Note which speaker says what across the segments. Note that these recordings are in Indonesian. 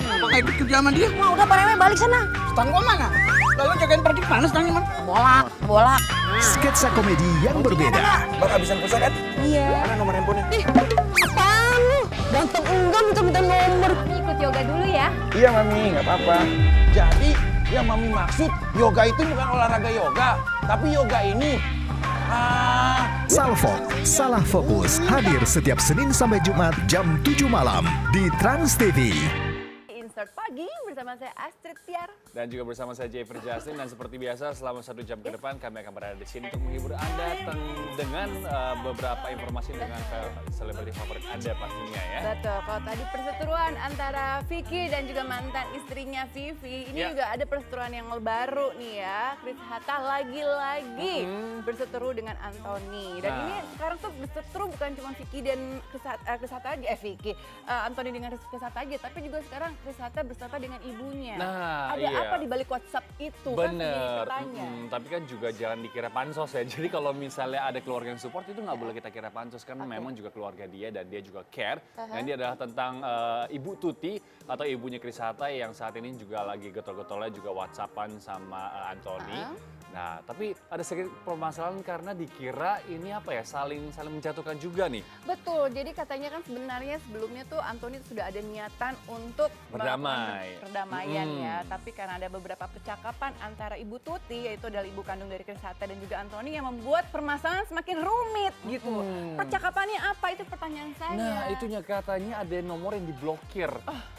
Speaker 1: Apa nggak ikut kerja sama dia?
Speaker 2: Wah, udah Pak Rw balik sana.
Speaker 1: Stang gua mana? Lalu jagain pergi mana stangnya man?
Speaker 2: Bola.
Speaker 3: Sketsa komedi yang berbeda.
Speaker 4: Bang habisan pulsa kan?
Speaker 2: Iya.
Speaker 4: Mana nomor handphonenya?
Speaker 2: Apaan lu? Ganteng enggak minta nomor.
Speaker 5: Ikut yoga dulu ya.
Speaker 4: Iya Mami, nggak apa-apa. Jadi yang Mami maksud yoga itu bukan olahraga yoga, tapi yoga ini.
Speaker 3: Salfok, Salah Fokus hadir setiap Senin sampai Jumat jam 7 malam di Trans TV.
Speaker 5: Insert pagi bersama saya Astrid Tiar.
Speaker 6: Dan juga bersama saya Jeffrey Justin, dan seperti biasa selama 1 jam ke depan kami akan berada di sini untuk menghibur Anda dengan beberapa informasi dengan selebriti favorit Anda pastinya ya.
Speaker 5: Betul, kalau tadi perseteruan antara Vicky dan juga mantan istrinya Vivi, ini juga ada perseteruan yang baru nih ya. Chris Hatta lagi-lagi berseteru dengan Anthony. Dan ini sekarang tuh berseteru bukan cuma Vicky dan Chris Hatta aja, Anthony dengan Chris Hatta aja, tapi juga sekarang Chris Hatta berserta dengan ibunya.
Speaker 6: Nah,
Speaker 5: ada apa di balik WhatsApp itu?
Speaker 6: Bener,
Speaker 5: Kan jadi
Speaker 6: tapi kan juga jangan dikira pansos ya. Jadi kalau misalnya ada keluarga yang support itu nggak boleh kita kira pansos, karena memang juga keluarga dia dan dia juga care. Dan dia adalah tentang Ibu Tuti atau ibunya Chris Hatta yang saat ini juga lagi getol-getolnya juga WhatsAppan sama Anthony. Nah, tapi ada sedikit permasalahan karena dikira ini apa ya, saling menjatuhkan juga nih.
Speaker 5: Betul, jadi katanya kan sebenarnya sebelumnya tuh Anthony sudah ada niatan untuk
Speaker 6: Berdamai.
Speaker 5: perdamaian ya. Tapi karena ada beberapa percakapan antara Ibu Tuti, yaitu adalah ibu kandung dari Chris Hatta dan juga Anthony, yang membuat permasalahan semakin rumit gitu. Percakapannya apa? Itu pertanyaan saya.
Speaker 6: Nah, itunya katanya ada nomor yang diblokir.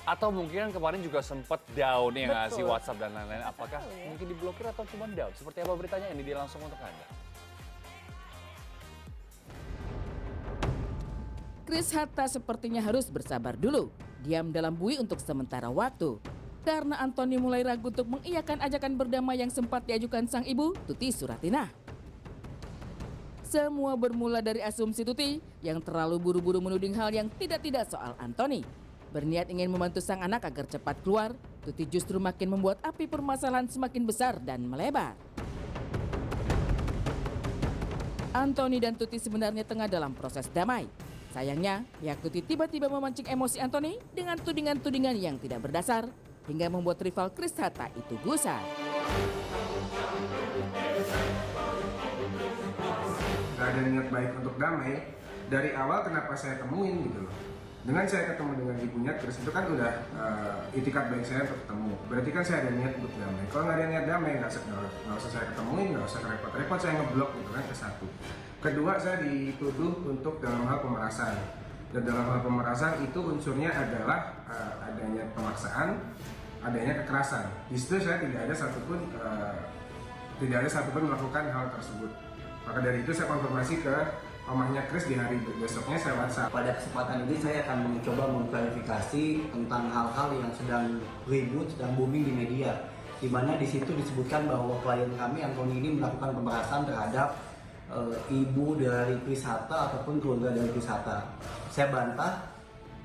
Speaker 6: Atau mungkin kan kemarin juga sempat down ya nggak sih,
Speaker 5: Betul.
Speaker 6: WhatsApp dan lain-lain. Apakah mungkin diblokir atau cuma down? Seperti apa beritanya, ini dia langsung untuk Anda.
Speaker 7: Chris Hatta sepertinya harus bersabar dulu, diam dalam bui untuk sementara waktu. Karena Anthony mulai ragu untuk mengiyakan ajakan berdamai yang sempat diajukan sang ibu, Tuti Suratinah. Semua bermula dari asumsi Tuti yang terlalu buru-buru menuding hal yang tidak-tidak soal Anthony. Berniat ingin membantu sang anak agar cepat keluar, Tuti justru makin membuat api permasalahan semakin besar dan melebar. Anthony dan Tuti sebenarnya tengah dalam proses damai. Sayangnya, pihak Tuti tiba-tiba memancing emosi Anthony dengan tudingan-tudingan yang tidak berdasar, hingga membuat rival Chris Hatta itu gusar.
Speaker 8: Gak ada niat baik untuk damai. Dari awal kenapa saya temuin gitu loh. Dengan saya ketemu dengan ibunya Chris itu kan udah itikat baik saya untuk ketemu. Berarti kan saya ada niat untuk damai. Kalau nggak ada niat damai nggak usah saya ketemuin, nggak usah repot-repot, saya ngeblok gitu kan, ke satu. Kedua, saya dituduh untuk dalam hal pemerasan. Dan dalam hal pemerasan itu unsurnya adalah adanya pemaksaan, adanya kekerasan. Di situ saya tidak ada satupun melakukan hal tersebut. Maka dari itu saya konfirmasi ke mamahnya Chris di hari besoknya, saya WhatsApp.
Speaker 9: Pada kesempatan ini saya akan mencoba mengklarifikasi tentang hal-hal yang sedang ribut, sedang booming di media. Di mana di situ disebutkan bahwa klien kami Anthony ini melakukan pemerasan terhadap ibu dari Chris Hatta ataupun keluarga dari Chris Hatta. Saya bantah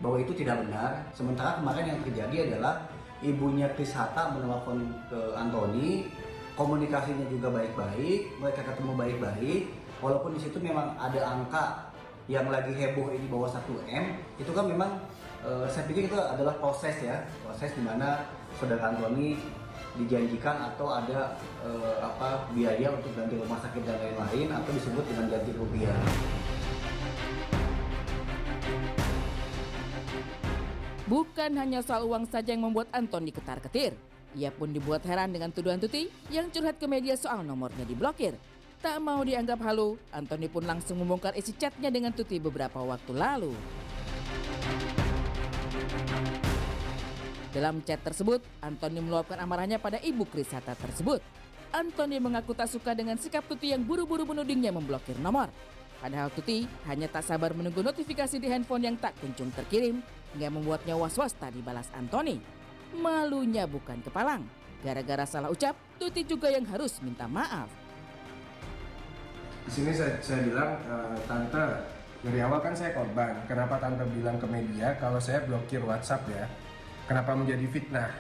Speaker 9: bahwa itu tidak benar. Sementara kemarin yang terjadi adalah ibunya Chris Hatta menelpon ke Anthony, komunikasinya juga baik-baik, mereka ketemu baik-baik. Walaupun di situ memang ada angka yang lagi heboh ini bawah 1M, itu kan memang saya pikir itu adalah proses ya, proses di mana saudara Anthony dijanjikan atau ada biaya untuk ganti rumah sakit dan lain-lain, atau disebut dengan ganti rupiah.
Speaker 7: Bukan hanya soal uang saja yang membuat Anthony ketar-ketir. Ia pun dibuat heran dengan tuduhan Tuti yang curhat ke media soal nomornya diblokir. Tak mau dianggap halu, Anthony pun langsung membongkar isi chatnya dengan Tuti beberapa waktu lalu. Dalam chat tersebut, Anthony meluapkan amarahnya pada ibu Chris Hatta tersebut. Anthony mengaku tak suka dengan sikap Tuti yang buru-buru menudingnya memblokir nomor. Padahal Tuti hanya tak sabar menunggu notifikasi di handphone yang tak kunjung terkirim, hingga membuatnya was-was tak dibalas Anthony. Malunya bukan kepalang. Gara-gara salah ucap, Tuti juga yang harus minta maaf.
Speaker 8: Di sini saya bilang, tante, dari awal kan saya korban. Kenapa tante bilang ke media kalau saya blokir WhatsApp ya? Kenapa menjadi fitnah?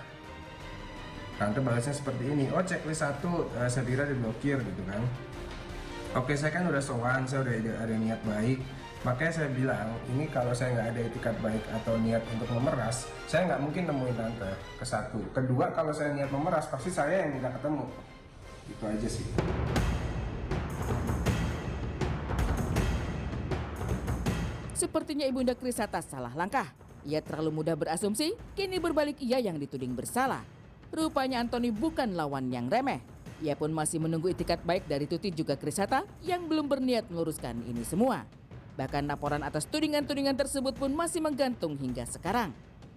Speaker 8: Tante balasnya seperti ini, oh checklist 1 saya kira diblokir gitu kan. Oke, saya kan udah sowan, saya udah ada niat baik. Makanya saya bilang, ini kalau saya nggak ada etikat baik atau niat untuk memeras, saya nggak mungkin nemuin tante, ke satu. Kedua, kalau saya niat memeras, pasti saya yang minta ketemu. Itu aja sih.
Speaker 7: Sepertinya Ibunda Krisata salah langkah. Ia terlalu mudah berasumsi, kini berbalik ia yang dituding bersalah. Rupanya Anthony bukan lawan yang remeh. Ia pun masih menunggu itikat baik dari Tuti juga Krisata yang belum berniat meluruskan ini semua. Bahkan laporan atas tudingan-tudingan tersebut pun masih menggantung hingga sekarang.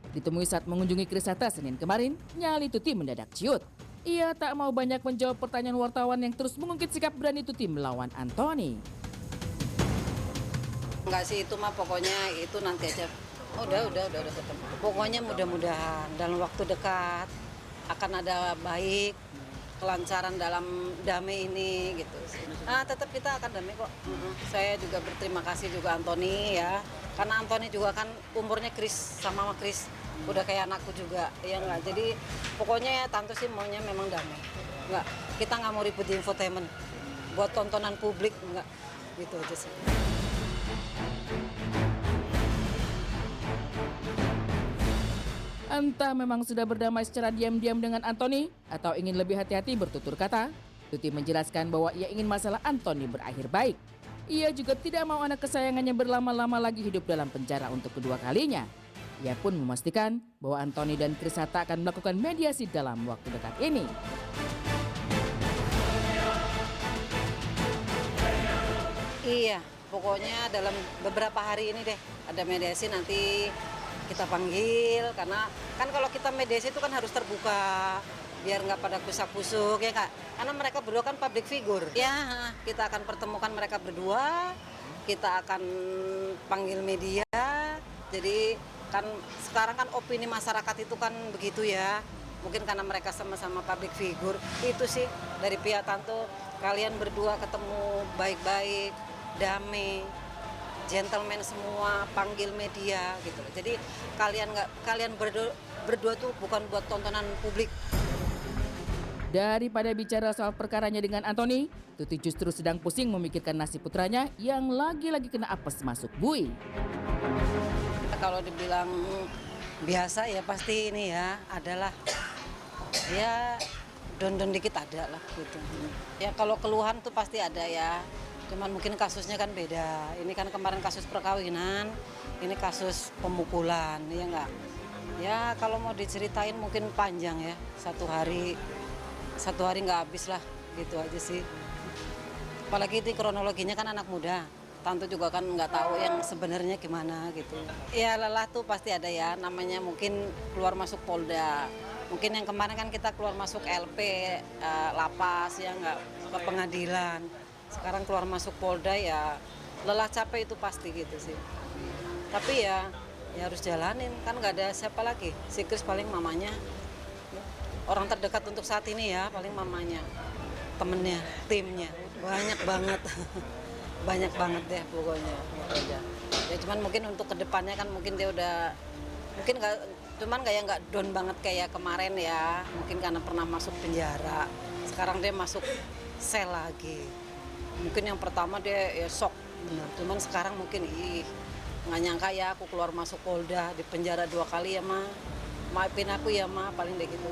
Speaker 7: Ditemui saat mengunjungi Krisata Senin kemarin, nyali Tuti mendadak ciut. Ia tak mau banyak menjawab pertanyaan wartawan yang terus mengungkit sikap berani Tuti melawan Anthony.
Speaker 2: Enggak sih, itu mah pokoknya itu nanti aja. Udah ketemu. Pokoknya mudah-mudahan dalam waktu dekat akan ada baik, kelancaran dalam damai ini gitu. Tetap kita akan damai kok. Saya juga berterima kasih juga Anthony ya. Karena Anthony juga kan umurnya Chris sama Chris. Udah kayak anakku juga, ya enggak. Jadi pokoknya ya tante sih maunya memang damai. Enggak, kita nggak mau ribut di infotainment. Buat tontonan publik enggak. Gitu aja sih.
Speaker 7: Entah memang sudah berdamai secara diam-diam dengan Anthony atau ingin lebih hati-hati bertutur kata, Tuti menjelaskan bahwa ia ingin masalah Anthony berakhir baik. Ia juga tidak mau anak kesayangannya berlama-lama lagi hidup dalam penjara untuk kedua kalinya. Ia pun memastikan bahwa Anthony dan Krisata akan melakukan mediasi dalam waktu dekat ini.
Speaker 2: Iya, pokoknya dalam beberapa hari ini deh ada mediasi, nanti kita panggil, karena kan kalau kita mediasi itu kan harus terbuka biar nggak pada kusak-kusuk ya Kak, karena mereka berdua kan public figure ya. Kita akan pertemukan mereka berdua, kita akan panggil media. Jadi kan sekarang kan opini masyarakat itu kan begitu ya, mungkin karena mereka sama-sama public figure. Itu sih dari pihak tante, kalian berdua ketemu baik-baik, damai, gentleman semua, panggil media gitu. Jadi kalian berdua tuh bukan buat tontonan publik.
Speaker 7: Daripada bicara soal perkaranya dengan Anthony, Tuti justru sedang pusing memikirkan nasib putranya yang lagi-lagi kena apes masuk bui.
Speaker 2: Kalau dibilang biasa ya pasti ini ya adalah ya don-don dikit ada lah gitu. Ya kalau keluhan tuh pasti ada ya. Cuman mungkin kasusnya kan beda. Ini kan kemarin kasus perkawinan, ini kasus pemukulan, ya enggak? Ya kalau mau diceritain mungkin panjang ya, satu hari nggak habis lah, gitu aja sih. Apalagi ini kronologinya kan anak muda, tante juga kan nggak tahu yang sebenarnya gimana gitu. Ya lelah tuh pasti ada ya, namanya mungkin keluar masuk Polda. Mungkin yang kemarin kan kita keluar masuk LP, lapas ya nggak, ke pengadilan. Sekarang keluar masuk Polda ya lelah capek itu pasti gitu sih. Tapi ya harus jalanin, kan nggak ada siapa lagi. Si Chris paling mamanya, orang terdekat untuk saat ini ya paling mamanya, temennya, timnya banyak banget, banyak banget deh pokoknya. Ya cuman mungkin untuk kedepannya kan mungkin dia udah mungkin nggak down banget kayak kemarin ya. Mungkin karena pernah masuk penjara, sekarang dia masuk sel lagi. Mungkin yang pertama dia ya shock benar, cuman sekarang mungkin nggak nyangka ya aku keluar masuk Polda, di penjara 2 kali ya Ma, maafin aku ya Ma, paling deh gitu.